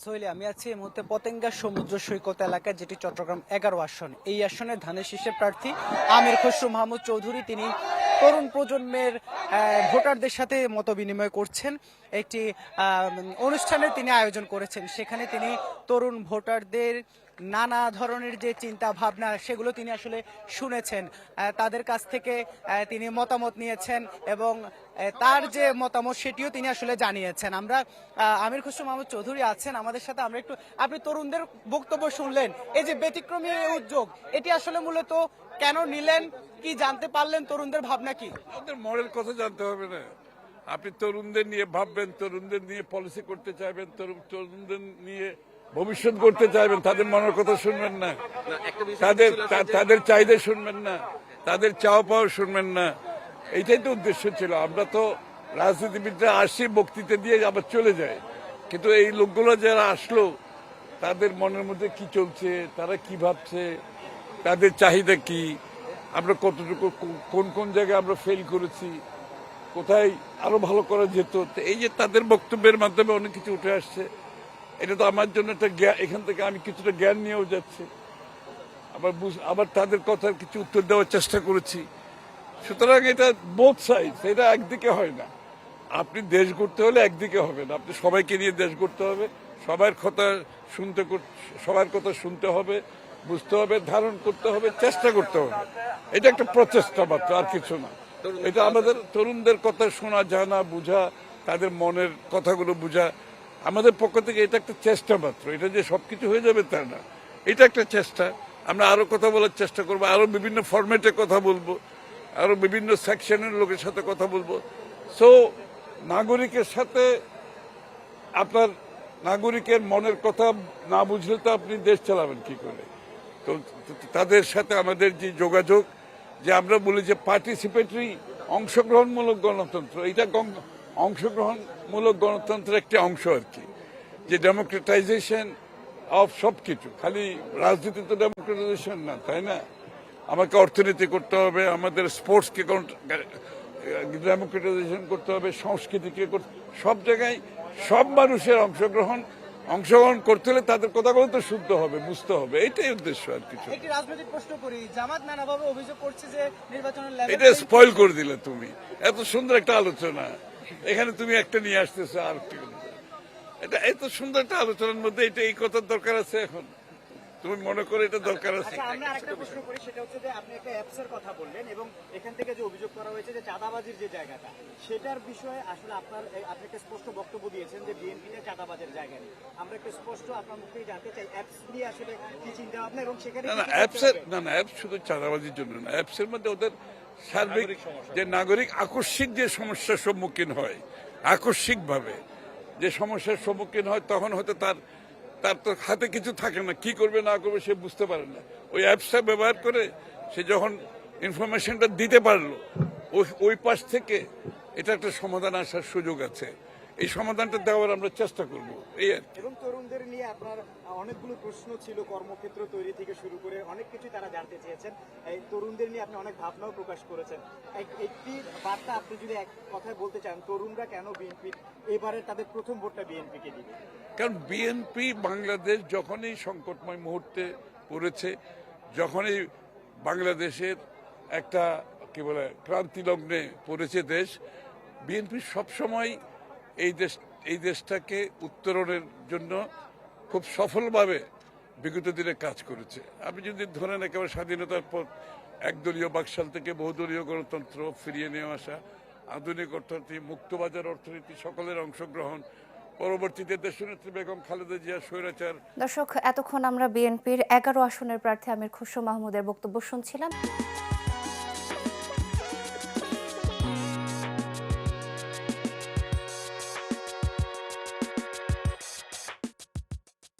সোহেলি, আমি আছি এই মুহূর্তে পতেঙ্গা সমুদ্র সৈকত এলাকায়, যেটি চট্টগ্রাম 11 আসন। এই আসনে ধানের শীষের প্রার্থী আমির খসরু মাহমুদ চৌধুরী তিনি তরুণ প্রজন্মের ভোটারদের সাথে মত বিনিময় করছেন। একটি অনুষ্ঠানের তিনি আয়োজন করেছেন, সেখানে তিনি তরুণ ভোটারদের নানা ধরনের যে চিন্তা ভাবনা সেগুলো তিনি আসলে শুনেছেন, তাদের কাছ থেকে তিনি মতামত নিয়েছেন এবং তার যে মতামত সেটিও তিনি আসলে জানিয়েছেন। আমরা আমির খসরু মাহমুদ চৌধুরী আছেন আমাদের সাথে, আমরা একটু আপনি তরুণদের বক্তব্য শুনলেন, এই যে ব্যতিক্রমী উদ্যোগ এটি আসলে মূলত কেন নিলেন, কি জানতে পারলেন, তরুণদের ভাবনা কি? আমাদের মডেল কথা জানতে হবে না। আপনি তরুণদের নিয়ে ভাববেন, তরুণদের নিয়ে পলিসি করতে চাইবেন, তরুণদের নিয়ে ভবিষ্যৎ করতে চাইবেন, তাদের মনের কথা শুনবেন না, তাদের চাহিদা শুনবেন না, তাদের চাওয়া পাওয়া শুনবেন না। এইটাই তো উদ্দেশ্য ছিল। আমরা তো রাজনীতিবিদরা আসি, বক্তৃতা দিয়ে আবার চলে যায়, কিন্তু এই লোকগুলো যারা আসলো তাদের মনের মধ্যে কি চলছে, তারা কি ভাবছে, তাদের চাহিদা কি, আমরা কতটুকু কোন কোন জায়গায় আমরা ফেল করেছি, কোথায় আরো ভালো করা যেত, এই যে তাদের বক্তব্যের মাধ্যমে অনেক কিছু উঠে আসছে। এটা তো আমার জন্য একটা এখান থেকে আমি কিছুটা জ্ঞান নিয়েও যাচ্ছি, আবার তাদের কথার কিছু উত্তর দেওয়ার চেষ্টা করেছি। সুতরাং এটা বোথ সাইড, এটা একদিকে হয় না। আপনি দেশ গড়তে হলে একদিকে হবে না, আপনি সবাইকে নিয়ে দেশ গড়তে হবে, সবার কথা শুনতে হবে, বুঝতে হবে, ধারণ করতে হবে, চেষ্টা করতে হবে। এটা একটা প্রচেষ্টা মাত্র, আর কিছু না। এটা আমাদের তরুণদের কথা শোনা, জানা, বুঝা, তাদের মনের কথাগুলো বুঝা আমাদের পক্ষ থেকে এটা একটা চেষ্টা মাত্র। এটা যে সবকিছু হয়ে যাবে তা না, এটা একটা চেষ্টা। আমরা আরো কথা বলার চেষ্টা করবো, আরো বিভিন্ন ফরম্যাটে কথা বলবো, আরো বিভিন্ন সেকশনের লোকের সাথে কথা বলবো। সো নাগরিকের সাথে আপনার নাগরিকের মনের কথা না বুঝলে তো আপনি দেশ চালাবেন কি করে? তো তাদের সাথে আমাদের যে যোগাযোগ, যে আমরা বলি যে পার্টিসিপেটরি, অংশগ্রহণমূলক গণতন্ত্র, এটা অংশগ্রহণমূলক গণতন্ত্রের একটি অংশ আর কি, যে ডেমোক্রেটাইজেশন অফ সবকিছু। খালি রাজনীতি তো ডেমোক্রেটাইজেশন না, তাই না? আমাকে অর্থনীতি করতে হবে, আমাদের স্পোর্টসকে ডেমোক্রেটাইজেশন করতে হবে, সংস্কৃতিকে সব জায়গায় সব মানুষের অংশগ্রহণ করতে হলে তাদের কথাগুলো তো শুনতে হবে, বুঝতে হবে। এইটাই উদ্দেশ্য, আর কিছু। একটি রাজনৈতিক প্রশ্ন করি, জামাত নানাভাবে অভিযোগ করছে যে নির্বাচনের এটা স্পয়েল করে দিলে তুমি। এত সুন্দর একটা আলোচনা, এখানে তুমি একটা নিয়ে আসতেছো আর কি। এটা এত সুন্দর একটা আলোচনার মধ্যে এটা এই কথার দরকার আছে এখন? তুমি মনে করো এটা দরকার আছে? আমরা আরেকটা প্রশ্ন করি, সেটা হচ্ছে যে আপনি একটা অ্যাপসের কথা বললেন এবং এখান থেকে যে অভিযোগ করা হয়েছে যে চাঁদাবাজির যে জায়গাটা, সেটার বিষয়ে আসলে আপনি একটা স্পষ্ট বক্তব্য দিয়েছেন যে বিএনপিতে চাঁদাবাজের জায়গা নেই। আমরা একটু স্পষ্ট আপনার মুখেই জানতে চাই অ্যাপস নিয়ে আসলে কি চিন্তা ভাবনা এবং সেখানে অ্যাপস শুধু চাঁদাবাজির জন্য না, অ্যাপসের মধ্যে ওদের সার্বিক যে নাগরিক আকস্মিক যে সমস্যার সম্মুখীন হয়, আকস্মিকভাবে যে সমস্যার সম্মুখীন হয়, তখন হয়তো তার তো হাতে কিছু থাকে না, কি করবে না করবে সে বুঝতে পারে না। ওই অ্যাপসটা ব্যবহার করে সে যখন ইনফরমেশনটা দিতে পারলো, ওই পাশ থেকে এটা একটা সমাধান আসার সুযোগ আছে। এই সমাধানটা দেওয়ার আমরা চেষ্টা করব, এই আর কি। এবং তরুণদের নিয়ে আপনার অনেকগুলো প্রশ্ন ছিল, কর্মক্ষেত্র তৈরি থেকে শুরু করে অনেক কিছু তারা জানতে চেয়েছেন। এই তরুণদের নিয়ে আপনি অনেক ভাবনাও প্রকাশ করেছেন। একটি বার্তা আপনি যদি এক কথায় বলতে চান, তরুণরা কেন বিএনপি এবারে তাদের প্রথম ভোটটা বিএনপিকে দিবে? কারণ বিএনপি বাংলাদেশ যখনই সংকটময় মুহূর্তে পড়েছে, যখনই বাংলাদেশের একটা কি বলে ক্রান্তি লগ্নে পড়েছে দেশ, বিএনপি সবসময় এই দেশটাকে উত্তরণের জন্য খুব সফলভাবে বিগত দিনে কাজ করেছে। আপনি যদি ধরেন একেবারে স্বাধীনতার পর একদলীয় বাকশাল থেকে বহুদলীয় গণতন্ত্র ফিরিয়ে নিয়ে আসা, আধুনিক অর্থনীতি, মুক্তবাজার অর্থনীতি, সকলের অংশগ্রহণ, পরবর্তীতে দেশনেত্রী বেগম খালেদা জিয়া স্বৈরাচার। দর্শক, এতক্ষণ আমরা বিএনপির 11 আসনের প্রার্থী আমির খসরু মাহমুদের বক্তব্য শুনছিলাম।